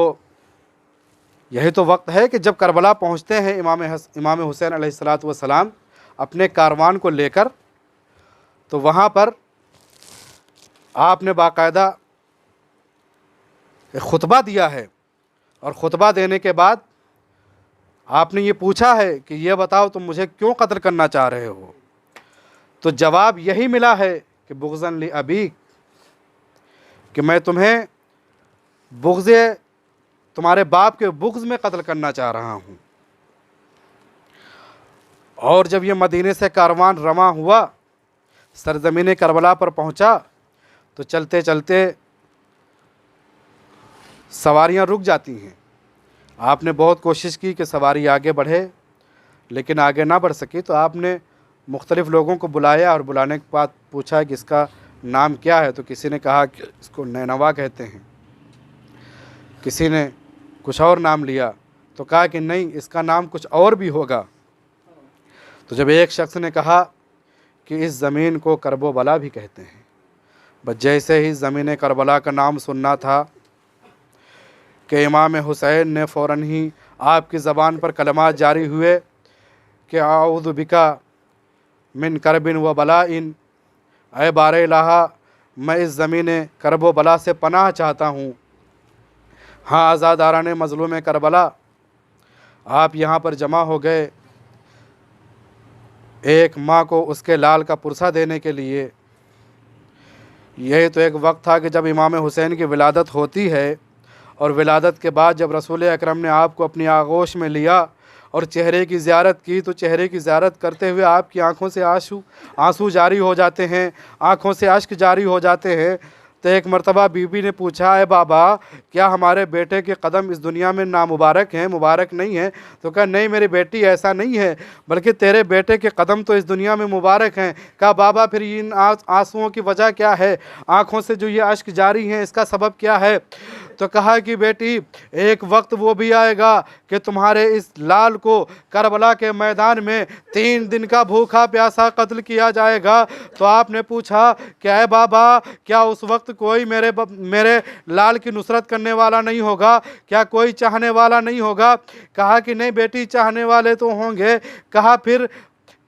S1: यही तो वक्त है कि जब करबला पहुंचते हैं इमाम हुसैन अलैहिस्सलातु वस्सलाम अपने कारवान को लेकर, तो वहाँ पर आपने बाकायदा एक खुतबा दिया है। और ख़ुतबा देने के बाद आपने ये पूछा है कि ये बताओ तुम मुझे क्यों कत्ल करना चाह रहे हो। तो जवाब यही मिला है कि बुग़्ज़न लि अबीक, कि मैं तुम्हें बुग़्ज़े तुम्हारे बाप के बुग़्ज़ में कत्ल करना चाह रहा हूँ। और जब ये मदीने से कारवान रवां हुआ, सरज़मीन करबला पर पहुँचा, तो चलते चलते सवारियाँ रुक जाती हैं। आपने बहुत कोशिश की कि सवारी आगे बढ़े, लेकिन आगे ना बढ़ सकी। तो आपने मुख्तलिफ़ लोगों को बुलाया और बुलाने के बाद पूछा कि इसका नाम क्या है। तो किसी ने कहा कि इसको नैनवा कहते हैं, किसी ने कुछ और नाम लिया, तो कहा कि नहीं, इसका नाम कुछ और भी होगा। तो जब एक शख्स ने कहा कि इस ज़मीन को करबो बला भी कहते हैं, बस जैसे ही ज़मीन करबला का नाम सुनना था कि इमाम हुसैन ने फ़ौरन ही आपकी ज़बान पर कलमात जारी हुए कि आऊज़ु बिका मिन करबिन व बलाइन, ऐ बारे इलाहा, मैं इस ज़मीन करबो बला से पनाह चाहता हूँ। हाँ आज़ादाराने मज़लूम करबला, आप यहाँ पर जमा हो गए एक माँ को उसके लाल का पुरसा देने के लिए। यही तो एक वक्त था कि जब इमाम हुसैन की विलादत होती है, और विलादत के बाद जब रसूल अकरम ने आपको अपनी आगोश में लिया और चेहरे की ज़ियारत की, तो चेहरे की ज़ियारत करते हुए आपकी आँखों से आंसू जारी हो जाते हैं, आँखों से अश्क जारी हो जाते हैं। तो एक मरतबा बीबी ने पूछा, है बाबा, क्या हमारे बेटे के कदम इस दुनिया में नामुबारक हैं, मुबारक नहीं है? तो कहा नहीं मेरी बेटी, ऐसा नहीं है, बल्कि तेरे बेटे के कदम तो इस दुनिया में मुबारक हैं। कहा बाबा फिर इन आंसुओं की वजह क्या है, आँखों से जो ये अश्क जारी हैं, इसका सबब क्या है? तो कहा कि बेटी, एक वक्त वो भी आएगा कि तुम्हारे इस लाल को करबला के मैदान में 3 दिन का भूखा प्यासा कत्ल किया जाएगा। तो आपने पूछा क्या है बाबा, क्या उस वक्त कोई मेरे लाल की नुसरत करने वाला नहीं होगा, क्या कोई चाहने वाला नहीं होगा? कहा कि नहीं बेटी, चाहने वाले तो होंगे। कहा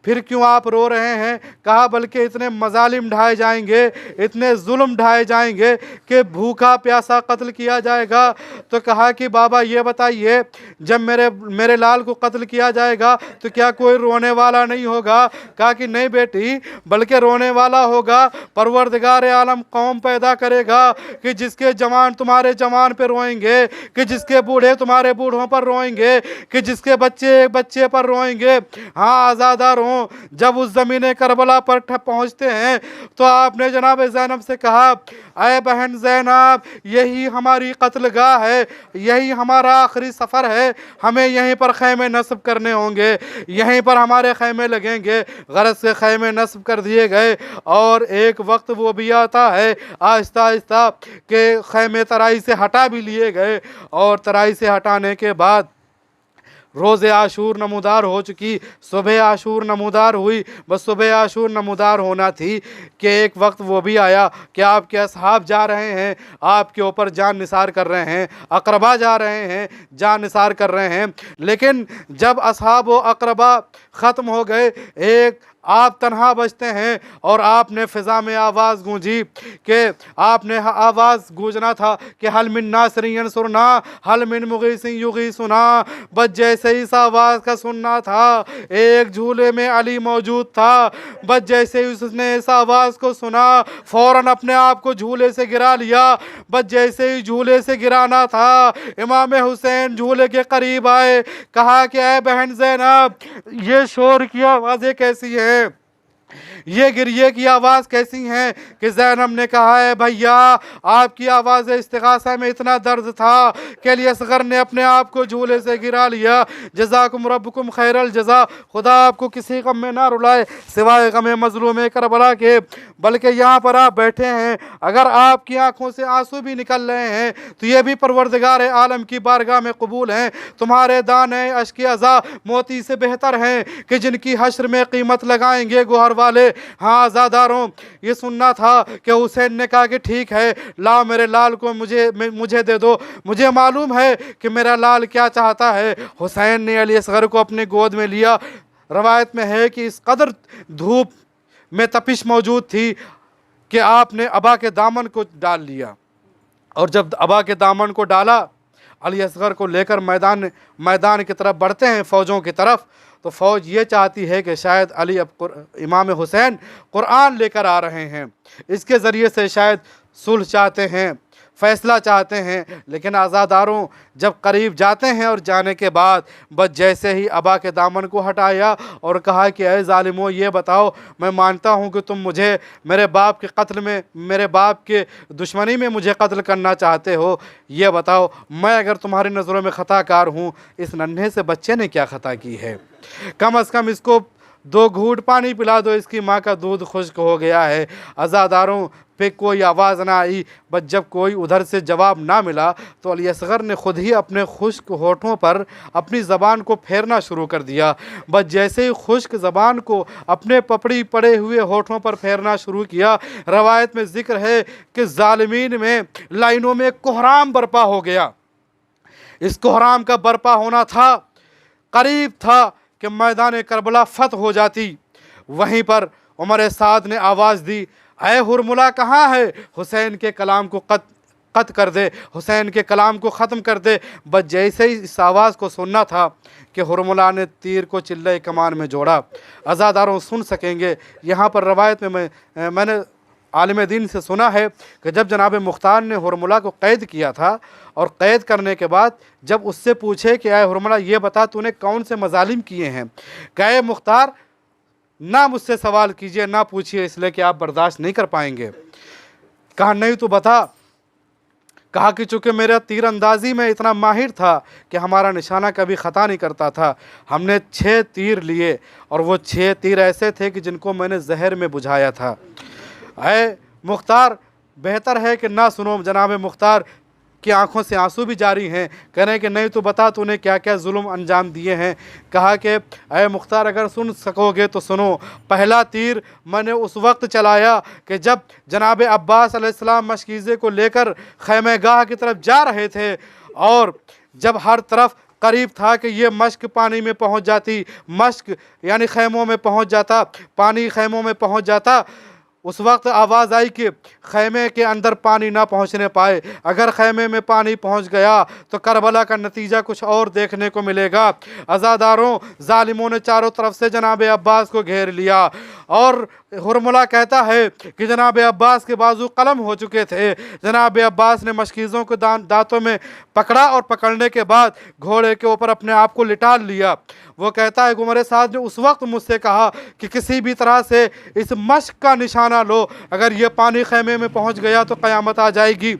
S1: फिर क्यों आप रो रहे हैं? कहा बल्कि इतने मजालिम ढाए जाएंगे, इतने जुल्म ढाए जाएंगे कि भूखा प्यासा कत्ल किया जाएगा। तो कहा कि बाबा ये बताइए, जब मेरे लाल को कत्ल किया जाएगा तो क्या कोई रोने वाला नहीं होगा? कहा कि नहीं बेटी, बल्कि रोने वाला होगा। परवरदिगार आलम कौम पैदा करेगा कि जिसके जवान तुम्हारे जवान पर रोएंगे, कि जिसके बूढ़े तुम्हारे बूढ़ों पर रोएंगे, कि जिसके बच्चे बच्चे पर रोएंगे। हाँ आज़ादा रो। जब उस ज़मीन करबला पर पहुंचते हैं तो आपने जनाब ज़ैनब से कहा, ऐ बहन ज़ैनब, यही हमारी कत्लगाह है, यही हमारा आखिरी सफ़र है, हमें यहीं पर खैमे नस्ब करने होंगे, यहीं पर हमारे खैमे लगेंगे। गरज से खैमे नस्ब कर दिए गए। और एक वक्त वो भी आता है आहिस्ता आहिस्ता के खैमे तराई से हटा भी लिए गए, और तराई से हटाने के बाद रोज़े आशूर नमूदार हो चुकी, सुबह आशूर नमूदार हुई। बस सुबह आशूर नमूदार होना थी कि एक वक्त वो भी आया कि आपके असहाब जा रहे हैं, आपके ऊपर जान निसार कर रहे हैं, अकरबा जा रहे हैं, जान निसार कर रहे हैं। लेकिन जब असहाब व अकरबा ख़त्म हो गए, एक आप तन्हा बचते हैं और आपने फ़िज़ा में आवाज़ गूंजी कि आपने आवाज़ गूंजना था कि हल मिन नासिरिन यंसुरना हल मिन मुगीसिन युगीसुना। बस जैसे ही इस आवाज़ का सुनना था, एक झूले में अली मौजूद था, बस जैसे ही उसने इस आवाज़ को सुना फ़ौरन अपने आप को झूले से गिरा लिया। बस जैसे ही झूले से गिराना था, इमाम हुसैन झूले के करीब आए, कहा कि ऐ बहन ज़ैनब, ये शोर की आवाज़ें कैसी हैं, ये गिरिए की आवाज़ कैसी हैं? कि ज़ैनब ने कहा है भैया, आपकी आवाज़ इस्तिग़ासा में इतना दर्द था कि अली असग़र ने अपने आप को झूले से गिरा लिया। जज़ाकुम रब्बुकुम खैरल जज़ा। खुदा आपको किसी गम में ना रुलाए सिवाय गम मज़लूम करबला के। बल्कि यहाँ पर आप बैठे हैं, अगर आपकी आंखों से आंसू भी निकल रहे हैं तो ये भी परवरदिगार आलम की बारगाह में कबूल हैं। तुम्हारे दाने अश्क अज़ा मोती से बेहतर हैं कि जिनकी हश्र में कीमत लगाएंगे गोहर वाले। हाँ आज़ादारों, ये सुनना था कि हुसैन ने कहा कि ठीक है, लाओ मेरे लाल को मुझे दे दो, मुझे मालूम है कि मेरा लाल क्या चाहता है। हुसैन ने अली असग़र को अपने गोद में लिया। रवायत में है कि इस कदर धूप में तपिश मौजूद थी कि आपने अबा के दामन को डाल लिया, और जब अबा के दामन को डाला, अली असग़र को लेकर मैदान की तरफ बढ़ते हैं, फ़ौजों की तरफ। तो फ़ौज ये चाहती है कि शायद अली अब इमाम हुसैन कुरान लेकर आ रहे हैं, इसके ज़रिए से शायद सुलह चाहते हैं, फ़ैसला चाहते हैं। लेकिन आज़ादारों, जब करीब जाते हैं और जाने के बाद बस जैसे ही अबा के दामन को हटाया और कहा कि ऐ ज़ालिमों, ये बताओ, मैं मानता हूँ कि तुम मुझे मेरे बाप के कत्ल में, मेरे बाप के दुश्मनी में मुझे कत्ल करना चाहते हो। ये बताओ, मैं अगर तुम्हारी नज़रों में ख़ताकार हूँ, इस नन्हे से बच्चे ने क्या ख़ता की है? कम अज़ कम इसको 2 घूंट पानी पिला दो, इसकी माँ का दूध खुश्क हो गया है। अज़ादारों, फिर कोई आवाज़ ना आई। बस जब कोई उधर से जवाब ना मिला तो अली असग़र ने ख़ुद ही अपने खुश्क होठों पर अपनी ज़बान को फेरना शुरू कर दिया। बस जैसे ही खुश्क ज़बान को अपने पपड़ी पड़े हुए होठों पर फेरना शुरू किया, रवायत में ज़िक्र है कि ज़ालिमीन में लाइनों में कोहराम बर्पा हो गया। इस कोहराम का बर्पा होना था, करीब था कि मैदान करबला फतह हो जाती। वहीं पर उमर साद ने आवाज़ दी, ऐ हुरमुला कहाँ है? हुसैन के कलाम को कत कर दे, हुसैन के कलाम को ख़त्म कर दे। बस जैसे ही इस आवाज़ को सुनना था कि हुरमुला ने तीर को चिल्ले कमान में जोड़ा। अज़ादारों, सुन सकेंगे, यहाँ पर रवायत में मैंने आलिम दीन से सुना है कि जब जनाब मुख्तार ने हुरमुला को क़ैद किया था, और क़ैद करने के बाद जब उससे पूछे कि आए हुरमुला, ये बता तूने कौन से मजालिम किए हैं? कहे मुख्तार, ना मुझसे सवाल कीजिए, ना पूछिए, इसलिए कि आप बर्दाश्त नहीं कर पाएंगे। कहा नहीं तो बता। कहा कि चूँकि मेरा तीर अंदाज़ी में इतना माहिर था कि हमारा निशाना कभी ख़ता नहीं करता था। हमने 6 तीर लिए और वो 6 तीर ऐसे थे कि जिनको मैंने जहर में बुझाया था। ऐ मुख्तार, बेहतर है कि ना सुनो। जनाब मुख्तार की आंखों से आंसू भी जारी हैं। कह रहे हैं कि नहीं तो बता तूने क्या क्या जुल्म अंजाम दिए हैं। कहा कि अय मुख्तार, अगर सुन सकोगे तो सुनो। पहला तीर मैंने उस वक्त चलाया कि जब जनाब अब्बास अलैहिस्सलाम मशकीज़े को लेकर खैमेगाह की तरफ जा रहे थे, और जब हर तरफ करीब था कि ये मश्क पानी में पहुंच जाती, मश्क यानी खैमों में पहुंच जाता, पानी खैमों में पहुंच जाता, उस वक्त आवाज़ आई कि खैमे के अंदर पानी ना पहुंचने पाए। अगर खैमे में पानी पहुंच गया तो करबला का नतीजा कुछ और देखने को मिलेगा। अज़ादारों, ज़ालिमों ने चारों तरफ से जनाब अब्बास को घेर लिया, और हुरमुला कहता है कि जनाब अब्बास के बाजू कलम हो चुके थे। जनाब अब्बास ने मशकीज़ों को दांतों में पकड़ा और पकड़ने के बाद घोड़े के ऊपर अपने आप को लिटा लिया। वो कहता है उमर साद ने उस वक्त मुझसे कहा कि किसी भी तरह से इस मश्क का निशाना लो, अगर ये पानी खैमे में पहुंच गया तो क़यामत आ जाएगी।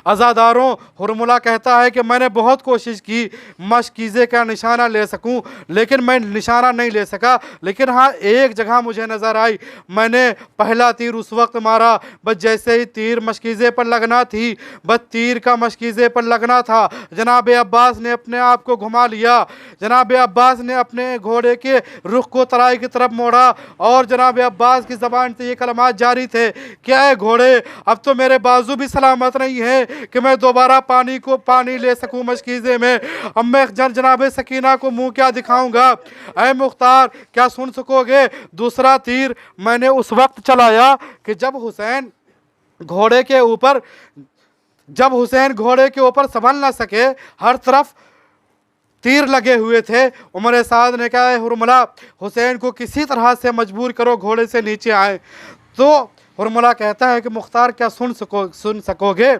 S1: अज़ादारों, हुरमुला कहता है कि मैंने बहुत कोशिश की मशकीज़े का निशाना ले सकूं, लेकिन मैं निशाना नहीं ले सका। लेकिन हाँ, एक जगह मुझे नज़र आई। मैंने पहला तीर उस वक्त मारा, बस जैसे ही तीर मशकीज़े पर लगना थी, बस तीर का मशकीज़े पर लगना था, जनाब अब्बास ने अपने आप को घुमा लिया। जनाब अब्बास ने अपने घोड़े के रुख को तराई की तरफ मोड़ा, और जनाब अब्बास की ज़बान से ये कलमात जारी थे, क्या है घोड़े, अब तो मेरे बाजू भी सलामत नहीं है, कि मैं दोबारा पानी ले सकूं मशकीज़े में। अब मैं जनाब सकीना को मुंह क्या दिखाऊंगा। ऐ मुख्तार क्या सुन सकोगे। दूसरा तीर मैंने उस वक्त चलाया कि जब हुसैन घोड़े के ऊपर संभल ना सके, हर तरफ तीर लगे हुए थे। उमर साद ने कहा, हुरमला हुसैन को किसी तरह से मजबूर करो घोड़े से नीचे आए। तो हुरमला कहता है कि मुख्तार क्या सुन सकोगे।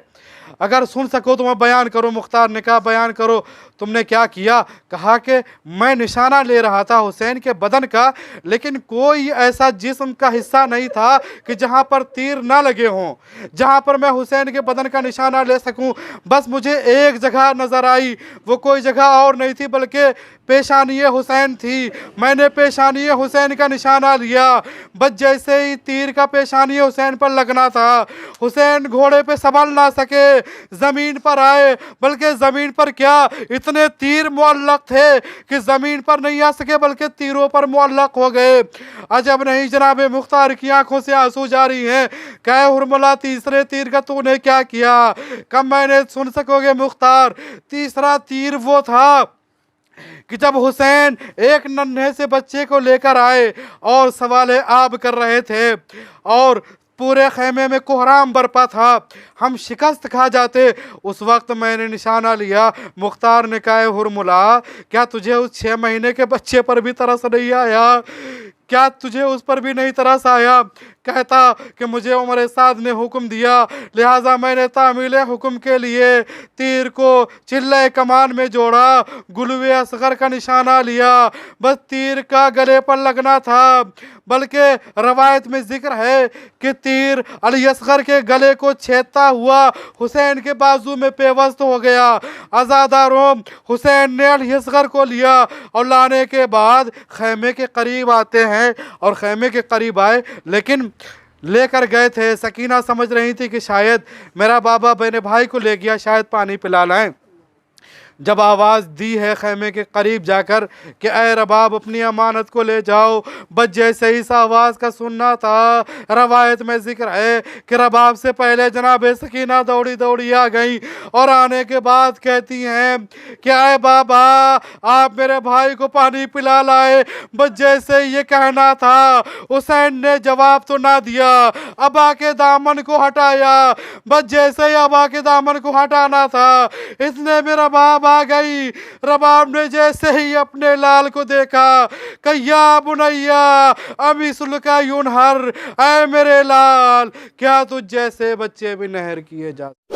S1: अगर सुन सको तो मैं बयान करो। मुख्तार ने कहा, बयान करो, तुमने क्या किया। कहा कि मैं निशाना ले रहा था हुसैन के बदन का, लेकिन कोई ऐसा जिस्म का हिस्सा नहीं था कि जहां पर तीर ना लगे हों, जहां पर मैं हुसैन के बदन का निशाना ले सकूं। बस मुझे एक जगह नज़र आई, वो कोई जगह और नहीं थी बल्कि पेशानी हुसैन थी। मैंने पेशानी हुसैन का निशाना लिया। बस जैसे ही तीर का पेशानी हुसैन पर लगना था, हुसैन घोड़े पे संभल ना सके, ज़मीन पर आए। बल्कि ज़मीन पर क्या, इतने तीर मुअल्लक थे कि ज़मीन पर नहीं आ सके बल्कि तीरों पर मुअल्लक हो गए। अजब नहीं, जनाब मुख्तार की आंखों से आंसू जारी हैं। कहे, हुरमला तीसरे तीर का तूने क्या किया। कब मैंने सुन सकोगे मुख्तार। तीसरा तीर वो था कि जब हुसैन एक नन्हे से बच्चे को लेकर आए और सवाल आब कर रहे थे और पूरे खेमे में कोहराम बरपा था, हम शिकस्त खा जाते, उस वक्त मैंने निशाना लिया। मुख्तार ने कहा, हुरमुला क्या तुझे उस 6 महीने के बच्चे पर भी तरस नहीं आया। क्या तुझे उस पर भी नहीं तरस आया। कहता कि मुझे उमर साद ने हुक्म दिया, लिहाजा मैंने तामील हुक्म के लिए तीर को चिल्ले कमान में जोड़ा, गुलवे असगर का निशाना लिया। बस तीर का गले पर लगना था। बल्कि रवायत में जिक्र है कि तीर अली असगर के गले को छेदता हुआ हुसैन के बाजू में पेवस्त हो गया। आज़ादारों, हुसैन ने अली असगर को लिया और लाने के बाद खैमे के करीब आते हैं और खैमे के करीब आए, लेकिन लेकर गए थे। सकीना समझ रही थी कि शायद मेरा बाबा मेरे भाई को ले गया, शायद पानी पिला लाएं। जब आवाज़ दी है खैमे के करीब जाकर कि ए रबाब अपनी अमानत को ले जाओ, बस जैसे ही इस आवाज़ का सुनना था, रवायत में जिक्र है कि रबाब से पहले जनाब सकीना दौड़ी दौड़ी आ गई और आने के बाद कहती हैं कि ए बाबा आप मेरे भाई को पानी पिला लाए। बस जैसे ये कहना था, हुसैन ने जवाब तो ना दिया, अबा के दामन को हटाया। बस जैसे ही अबा के दामन को हटाना था, इसने मेरा बाप आ गई। रबाब ने जैसे ही अपने लाल को देखा, कया बुनैया अमिसल का यूनहर, ऐ मेरे लाल क्या तुझ जैसे बच्चे भी नहर किए जाते।